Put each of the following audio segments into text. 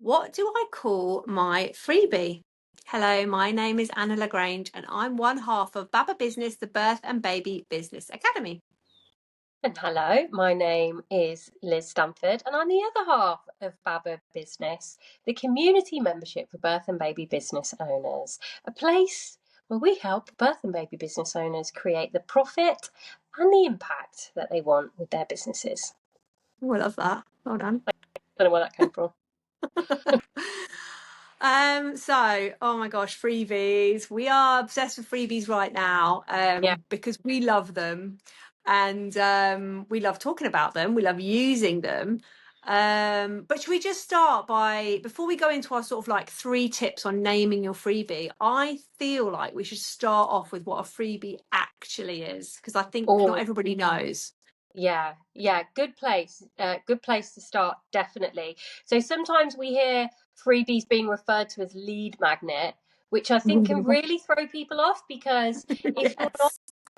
What do I call my freebie? Hello, my name is Anna Lagrange and I'm one half of Baba Business, the Birth and Baby Business Academy. And hello, my name is Liz Stamford, and I'm the other half of Baba Business, the community membership for birth and baby business owners, a place where we help birth and baby business owners create the profit and the impact that they want with their businesses. Oh, I love that. Well done. Don't know where that came from. Oh my gosh, freebies. We are obsessed with freebies right now, Yeah. because we love them and we love talking about them. We love using them. But should we just start by, before we go into our sort of like 3 tips on naming your freebie, I feel like we should start off with what a freebie actually is, because I think not Oh, everybody knows. yeah. Good place to start, definitely. So sometimes we hear freebies being referred to as lead magnet, which I think can really throw people off because if you're not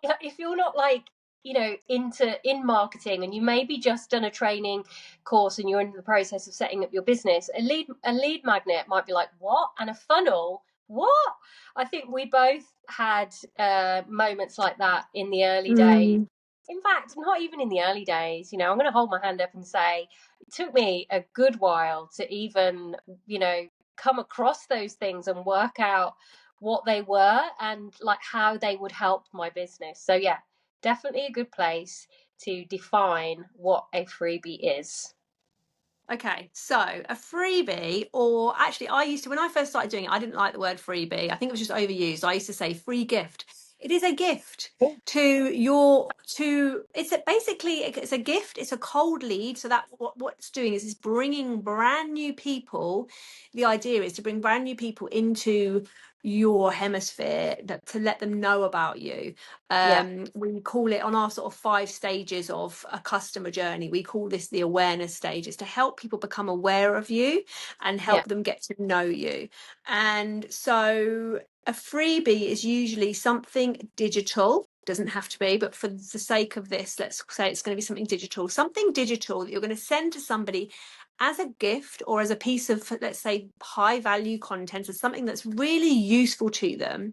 Yes. if you're not like in marketing and you maybe just done a training course and you're in the process of setting up your business, a lead magnet might be like, what? And a funnel, what? I think we both had moments like that in the early days. Mm. In fact, not even in the early days. I'm going to hold my hand up and say it took me a good while to even come across those things and work out what they were and like how they would help my business. So yeah, definitely a good place to define what a freebie is. Okay, so a freebie, or actually, I used to, when I first started doing it, I didn't like the word freebie. I think it was just overused. I used to say free gift. It is a gift basically it's a gift. It's a cold lead. So that what it's doing is it's bringing brand new people. The idea is to bring brand new people into your hemisphere to let them know about you. Yeah, We call it, on our sort of 5 stages of a customer journey, we call this the awareness stages, to help people become aware of you and yeah, help them get to know you. And so a freebie is usually something digital. Doesn't have to be, but for the sake of this, let's say it's going to be something digital that you're going to send to somebody as a gift or as a piece of, let's say, high value content, or something that's really useful to them,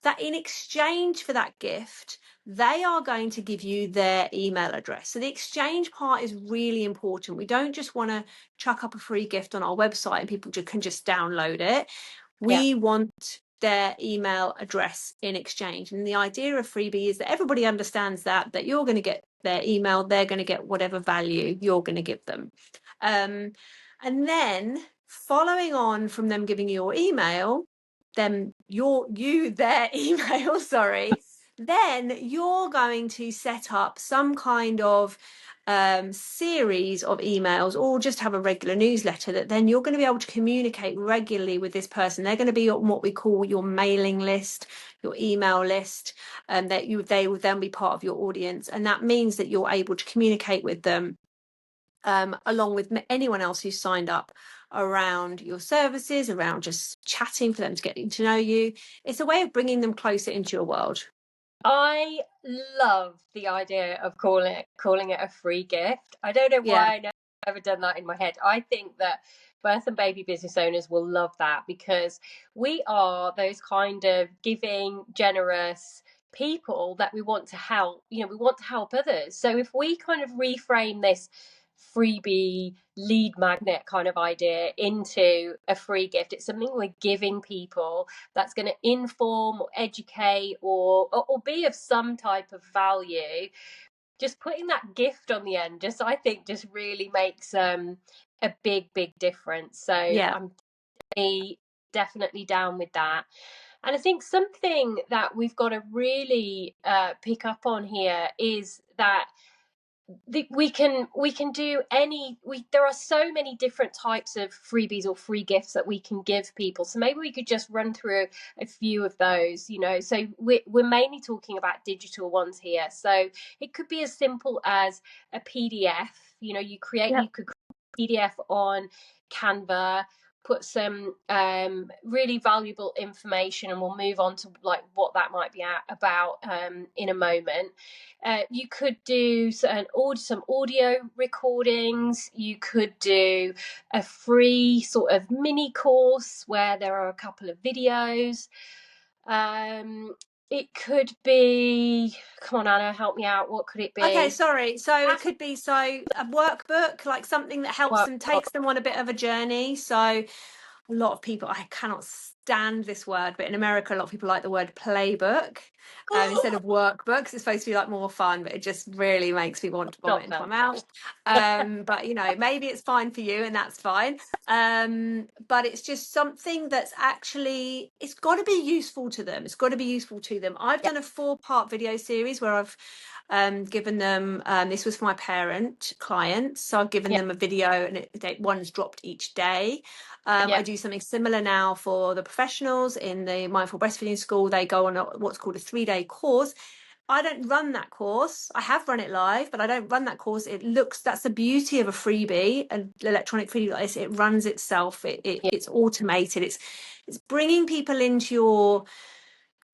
that in exchange for that gift, they are going to give you their email address. So the exchange part is really important. We don't just want to chuck up a free gift on our website and people can just download it. yeah. We want their email address in exchange. And the idea of freebie is that everybody understands that you're going to get their email, they're going to get whatever value you're going to give them. And then following on from them giving you your email, their email, sorry, then you're going to set up some kind of series of emails, or just have a regular newsletter that then you're going to be able to communicate regularly with this person. They're going to be on what we call your mailing list, your email list, and they will then be part of your audience. And that means that you're able to communicate with them along with anyone else who's signed up around your services, around just chatting for them to get to know you. It's a way of bringing them closer into your world. I love the idea of calling it a free gift. I don't know Yeah. why I never done that in my head. I think that birth and baby business owners will love that because we are those kind of giving, generous people that we want to help. We want to help others. So if we kind of reframe this freebie lead magnet kind of idea into a free gift, it's something we're giving people that's going to inform or educate or be of some type of value. Just putting that gift on the end, just I think, just really makes a big difference. So Yeah. I'm definitely down with that. And I think something that we've got to really pick up on here is that we can do there are so many different types of freebies or free gifts that we can give people, so maybe we could just run through a few of those. So we're mainly talking about digital ones here, so it could be as simple as a PDF. You Yeah. could create a PDF on Canva put some really valuable information, and we'll move on to like what that might be about in a moment. You could do some audio recordings. You could do a free sort of mini course where there are a couple of videos. It could be, come on, Anna, help me out. What could it Okay, be? sorry. So it could be a workbook, like something that helps them, takes them on a bit of a journey. So a lot of people, I cannot stand this word, but in America, a lot of people like the word playbook instead of workbooks. It's supposed to be like more fun, but it just really makes me want to vomit Not into my fun. mouth. But you know, maybe it's fine for you, and that's fine. But it's just something that's actually, it's got to be useful to them. It's got to be useful to them. I've Yeah, done a 4-part video series where I've given them, this was for my parent clients, so I've given yeah, them a video, and one's dropped each day. yeah, I do something similar now for the professionals in the mindful breastfeeding school. They go on what's called a 3-day course. I don't run that course. I have run it live, but I don't run that course. That's the beauty of a freebie, an electronic freebie like this. It runs itself. yeah. It's automated. It's bringing people into your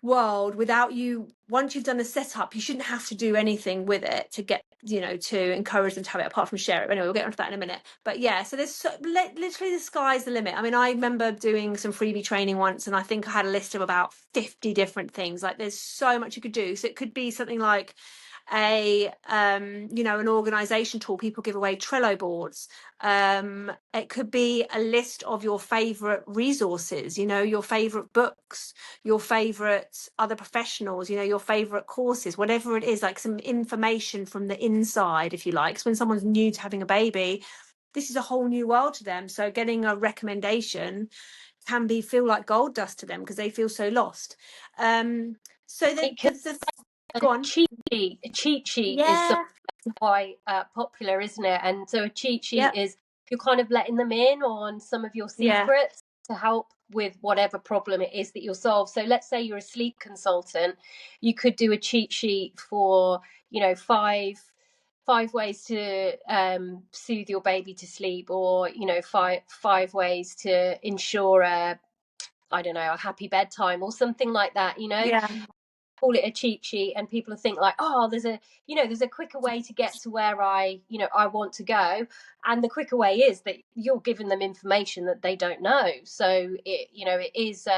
world without you. Once you've done the setup, you shouldn't have to do anything with it to get, to encourage them to have it, apart from share it. Anyway, we'll get onto that in a minute. But yeah, so there's literally, the sky's the limit. I mean, I remember doing some freebie training once, and I think I had a list of about 50 different things. Like, there's so much you could do. So it could be something like an organization tool. People give away Trello boards. It could be a list of your favorite resources, your favorite books, your favorite other professionals, your favorite courses, whatever it is, like some information from the inside, if you like. So when someone's new to having a baby, this is a whole new world to them. So getting a recommendation can feel like gold dust to them because they feel so lost. So It could go on. a cheat sheet is Yeah. quite popular, isn't it? And so a cheat sheet Yeah. is you're kind of letting them in on some of your Yeah. secrets to help with whatever problem it is that you'll solve. So let's say you're a sleep consultant, you could do a cheat sheet for, five ways to soothe your baby to sleep, or five ways to ensure I don't know, a happy bedtime or something like that. Yeah. Call it a cheat sheet, and people think like, oh, there's a quicker way to get to where I want to go. And the quicker way is that you're giving them information that they don't know. So it is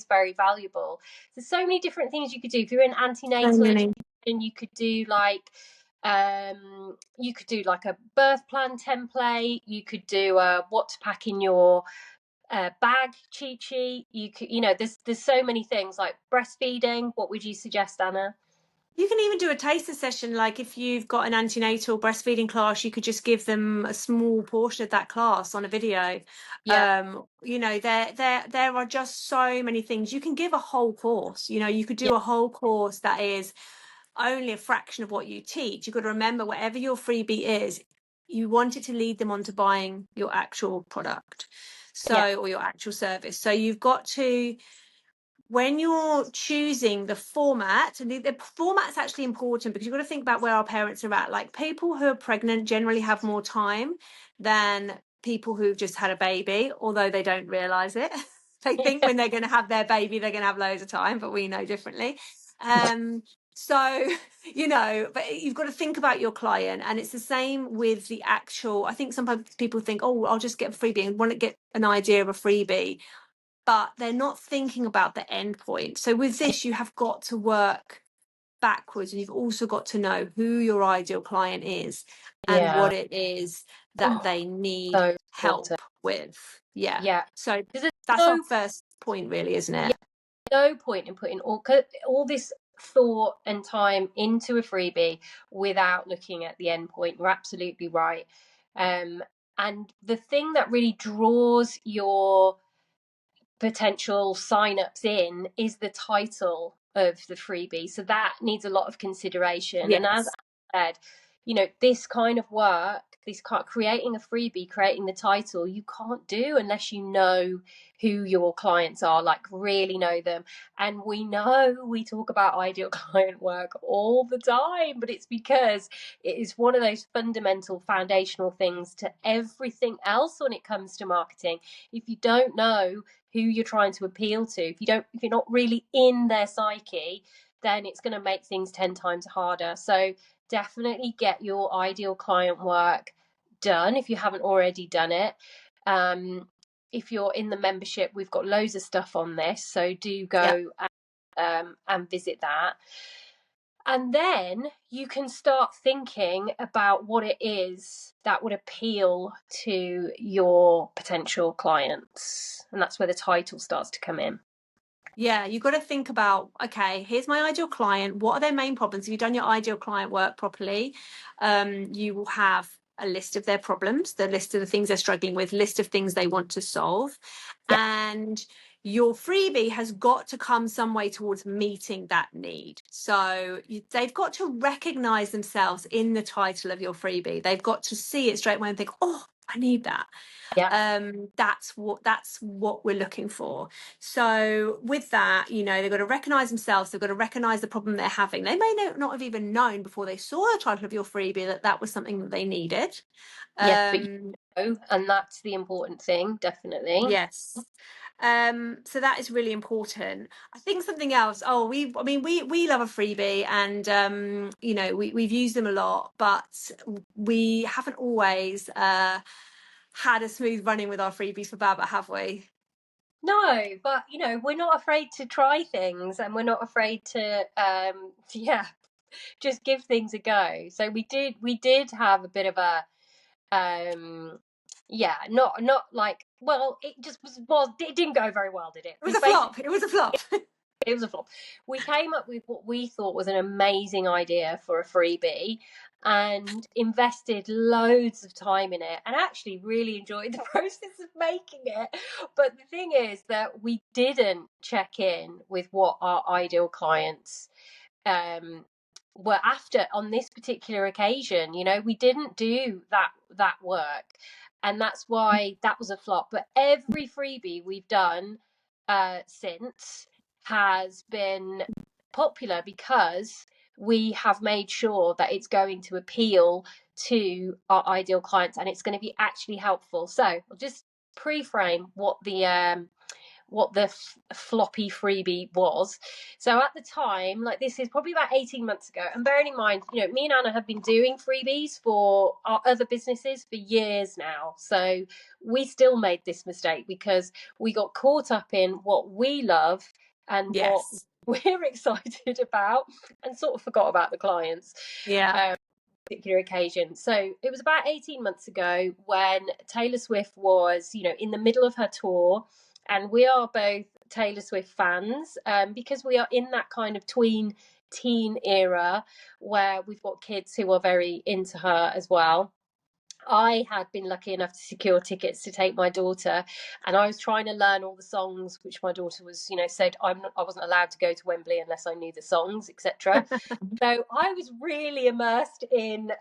very valuable. There's so many different things you could do. If you're in So antenatal many. education, you could do like a birth plan template. You could do what to pack in your bag cheat sheet. You could, there's so many things like breastfeeding. What would you suggest, Anna? You can even do a taster session. Like, if you've got an antenatal breastfeeding class, you could just give them a small portion of that class on a video. Yeah, There are just so many things. You can give a whole course. You could yeah, do a whole course that is only a fraction of what you teach. You've got to remember, whatever your freebie is, you want it to lead them on to buying your actual product, yeah, or your actual service. So you've got to, when you're choosing the format, and the format's actually important, because you've got to think about where our parents are at. Like, people who are pregnant generally have more time than people who've just had a baby, although they don't realize it. They think when they're going to have their baby, they're going to have loads of time, but we know differently. So, but you've got to think about your client, and it's the same with the actual. I think sometimes people think, oh, I'll just get a freebie, and want to get an idea of a freebie, but they're not thinking about the end point. So with this, you have got to work backwards, and you've also got to know who your ideal client is and yeah. what it is that Oh, they need so important. help with. Yeah. Yeah, So because there's that's our no first point, really, isn't yeah, it? no point in putting all this thought and time into a freebie without looking at the end point. You're absolutely right. Um, and the thing that really draws your potential sign-ups in is the title of the freebie, so that needs a lot of consideration. And as Yes. I said, this kind of work, creating a freebie, creating the title, you can't do unless you know who your clients are, like really know them. And we talk about ideal client work all the time, but it's because it is one of those fundamental foundational things to everything else when it comes to marketing. If you don't know who you're trying to appeal to, if you're not really in their psyche, then it's going to make things 10 times harder. So definitely get your ideal client work done if you haven't already done it. If you're in the membership, we've got loads of stuff on this, so do Yeah. go and visit that. And then you can start thinking about what it is that would appeal to your potential clients. And that's where the title starts to come in. Yeah, you've got to think about, okay, here's my ideal client. What are their main problems? If you've done your ideal client work properly, you will have a list of their problems, the list of the things they're struggling with, list of things they want to solve. Yeah. And your freebie has got to come some way towards meeting that need. So they've got to recognize themselves in the title of your freebie. They've got to see it straight away and think, oh, I need that. Yeah. That's what we're looking for. So with that, they've got to recognize themselves, they've got to recognize the problem they're having. They may not have even known before they saw the title of your freebie that was something that they needed. Yes, but and that's the important thing, definitely. Yes. So that is really important. I think something else, we love a freebie, and we've used them a lot, but we haven't always had a smooth running with our freebies for Babbitt, have we? No, but we're not afraid to try things, and we're not afraid to just give things a go. So we did have a bit of a not like, well, it just was it didn't go very well, did it? It was We a basically flop. It was a flop. it was a flop. We came up with what we thought was an amazing idea for a freebie and invested loads of time in it and actually really enjoyed the process of making it. But the thing is that we didn't check in with what our ideal clients um were after on this particular occasion. We didn't do that work, and that's why that was a flop. But every freebie we've done since has been popular because we have made sure that it's going to appeal to our ideal clients and it's going to be actually helpful. So I'll just pre-frame what the floppy freebie was. So at the time, like, this is probably about 18 months ago, and bearing in mind, me and Anna have been doing freebies for our other businesses for years now, so we still made this mistake because we got caught up in what we love and what Yes. we're excited about and sort of forgot about the clients. Yeah. Particular occasion. So it was about 18 months ago when Taylor Swift was, in the middle of her tour. And we are both Taylor Swift fans, because we are in that kind of tween teen era where we've got kids who are very into her as well. I had been lucky enough to secure tickets to take my daughter, and I was trying to learn all the songs, which my daughter was, said I wasn't allowed to go to Wembley unless I knew the songs, etc. So I was really immersed in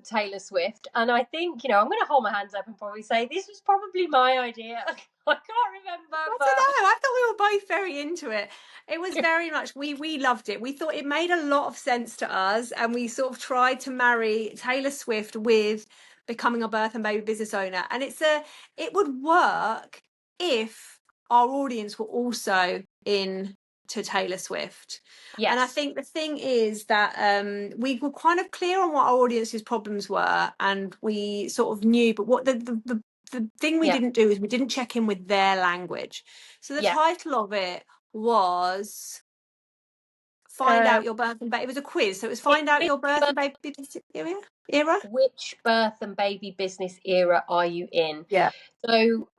Taylor Swift, and I think, I'm going to hold my hands up and probably say this was probably my idea. I can't remember, I but don't know. I thought we were both very into it. It was very much, we loved it. We thought it made a lot of sense to us, and we sort of tried to marry Taylor Swift with becoming a birth and baby business owner. And it would work if our audience were also in to Taylor Swift. And I yes, think the thing is that we were kind of clear on what our audience's problems were, and we sort of knew, but what the thing we yeah, didn't do is we didn't check in with their language. So the yeah. title of it was Find Um, Out Your Birth and Baby. It was a quiz. So it was it, Find Out which Your Birth and birth, Baby era. which birth and baby business era are you in? Yeah. So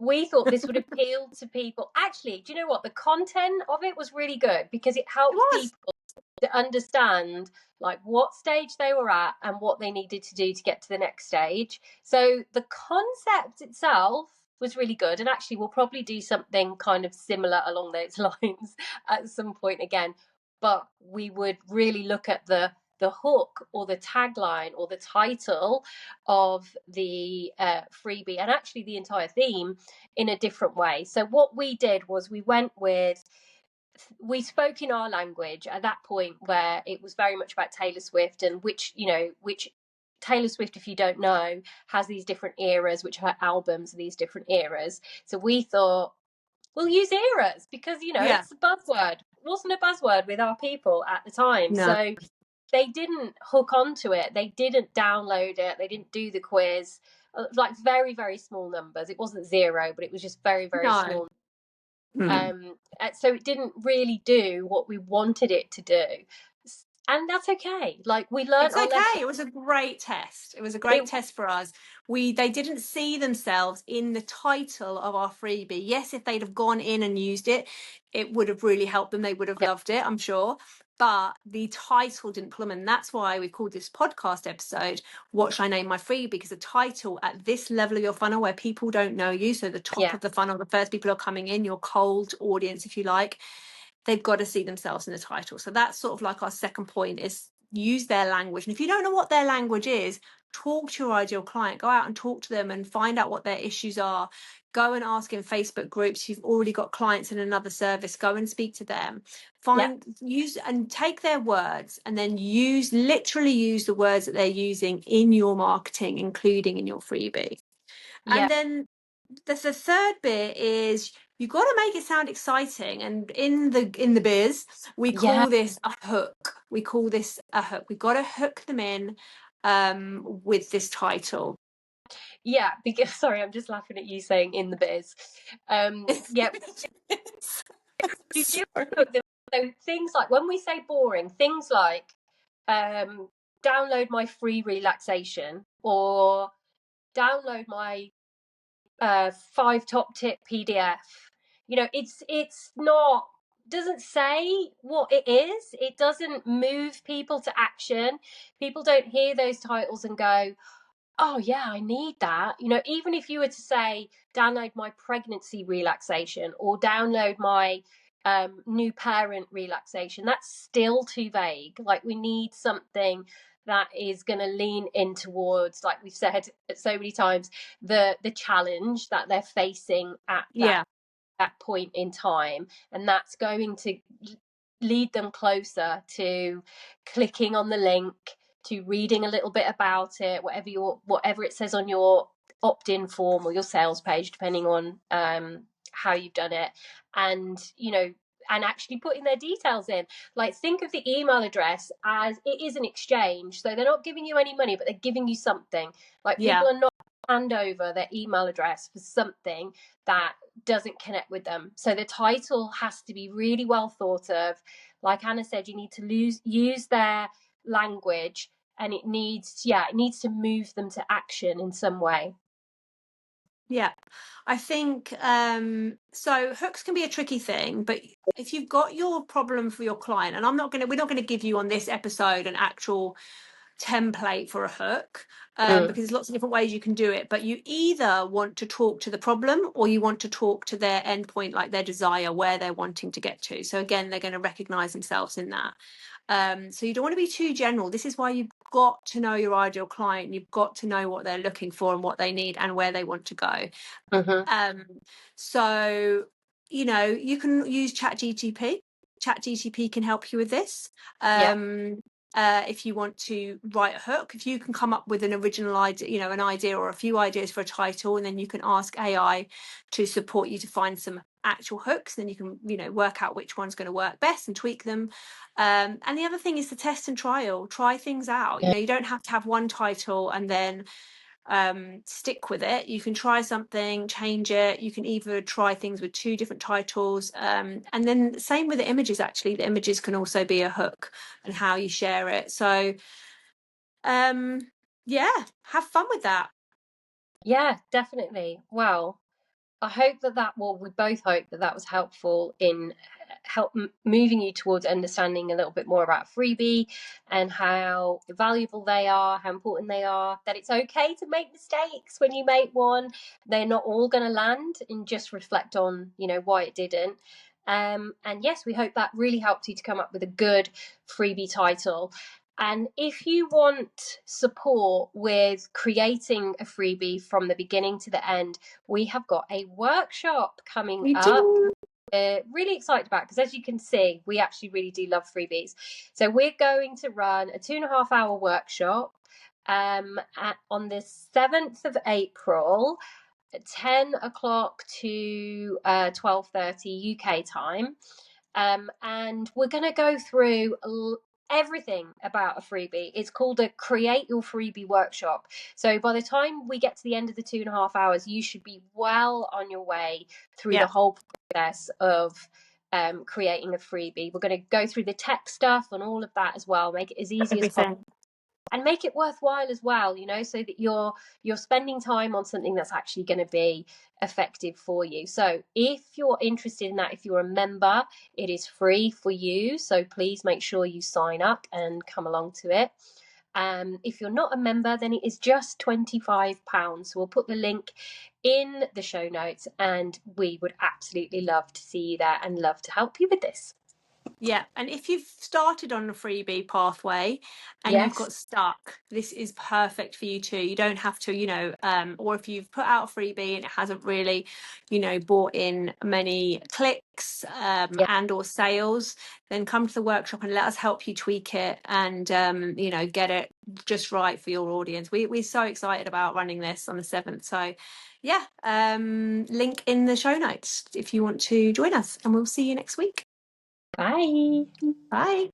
we thought this would appeal to people. Actually, do you know what? The content of it was really good because it It helped was. people to understand like what stage they were at and what they needed to do to get to the next stage. So the concept itself was really good, and actually we'll probably do something kind of similar along those lines at some point again. But we would really look at the the hook or the tagline or the title of the freebie, and actually the entire theme, in a different way. So what we did was we spoke in our language at that point, where it was very much about Taylor Swift, and which Taylor Swift, if you don't know, has these different eras, which her albums are these different eras. So we thought, we'll use eras because, Yeah. it's a buzzword. It wasn't a buzzword with our people at the time. No. So they didn't hook onto it. They didn't download it. They didn't do the quiz. Like very, very small numbers. It wasn't zero, but it was just very, very No. small. Mm. So it didn't really do what we wanted it to do. And that's okay. Like, we learned It's our lesson. okay. It was a great test. It was a great It, test for us. They didn't see themselves in the title of our freebie. Yes, if they'd have gone in and used it, it would have really helped them. They would have yeah, loved it, I'm sure. But the title didn't pull them. And that's why we called this podcast episode, What Should I Name My Freebie? Because the title at this level of your funnel, where people don't know you, so the top yeah, of the funnel, the first people are coming in, your cold audience, if you like, they've got to see themselves in the title. So that's sort of like our second point, is use their language. And if you don't know what their language is, talk to your ideal client. Go out and talk to them and find out what their issues are. Go and ask in Facebook groups. You've already got clients in another service, go and speak to them. yeah, Use and take their words, and then literally use the words that they're using in your marketing, including in your freebie. yeah, And then the third bit is you've got to make it sound exciting. And in the biz, we yeah, call this a hook. We call this a hook. We've got to hook them in with this title. yeah. Because sorry, I'm just laughing at you saying in the biz. Yeah, you do Sorry. hook them. So things like, when we say boring, things like download my free relaxation, or download my 5 top tip PDF. It's not, doesn't say what it is. It doesn't move people to action. People don't hear those titles and go, oh yeah, I need that. Even if you were to say, download my pregnancy relaxation, or download my new parent relaxation, that's still too vague. Like, we need something that is going to lean in towards, like we've said so many times, the challenge that they're facing at Yeah. that point in time, and that's going to lead them closer to clicking on the link, to reading a little bit about it, whatever it says on your opt-in form or your sales page, depending on how you've done it, and and actually putting their details in. Like, think of the email address as it is an exchange. So they're not giving you any money, but they're giving you something. Like, Yeah. people are not hand over their email address for something that doesn't connect with them. So the title has to be really well thought of. Like Anna said, you need to use their language, and it needs to move them to action in some way. Yeah, I think so hooks can be a tricky thing, but if you've got your problem for your client, and we're not going to give you on this episode an actual template for a hook, because there's lots of different ways you can do it, but you either want to talk to the problem, or you want to talk to their endpoint, like their desire, where they're wanting to get to. So again, they're going to recognize themselves in that. So you don't want to be too general. This is why you've got to know your ideal client. You've got to know what they're looking for and what they need and where they want to go. Mm-hmm. So, you can use ChatGTP. ChatGTP can help you with this. Yeah. If you want to write a hook, if you can come up with an original idea, an idea or a few ideas for a title, and then you can ask AI to support you to find some actual hooks, then you can, work out which one's going to work best and tweak them. And the other thing is to test and try things out. You don't have to have one title and then stick with it. You can try something, change it. You can either try things with 2 different titles, and then same with the images. Actually, the images can also be a hook, and how you share it. So yeah, have fun with that. Yeah, definitely. Well, I hope we both hope that was helpful in moving you towards understanding a little bit more about Freebie, and how valuable they are, how important they are, that it's okay to make mistakes when you make one. They're not all going to land, and just reflect on, why it didn't. And yes, we hope that really helped you to come up with a good Freebie title. And if you want support with creating a freebie from the beginning to the end, we have got a workshop coming We up. do. Really excited about, because as you can see, we actually really do love freebies. So we're going to run a 2.5 hour workshop on the 7th of April at 10 o'clock to 12:30 UK time. And we're going to go through everything about a freebie. It's called a Create Your Freebie workshop. So by the time we get to the end of the 2.5 hours, you should be well on your way through the Yeah. whole process of creating a freebie. We're going to go through the tech stuff and all of that as well, make it as easy as possible, Everything. and make it worthwhile as well, so that you're spending time on something that's actually going to be effective for you. So if you're interested in that, if you're a member, it is free for you, so please make sure you sign up and come along to it. If you're not a member, then it is just £25. So we'll put the link in the show notes, and we would absolutely love to see you there and love to help you with this. Yeah, and if you've started on a freebie pathway and you've Yes. got stuck, this is perfect for you too. You don't have to, or if you've put out a freebie and it hasn't really, brought in many clicks Yeah. and or sales, then come to the workshop and let us help you tweak it and get it just right for your audience. We're so excited about running this on the 7th. So yeah, link in the show notes if you want to join us, and we'll see you next week. Bye. Bye.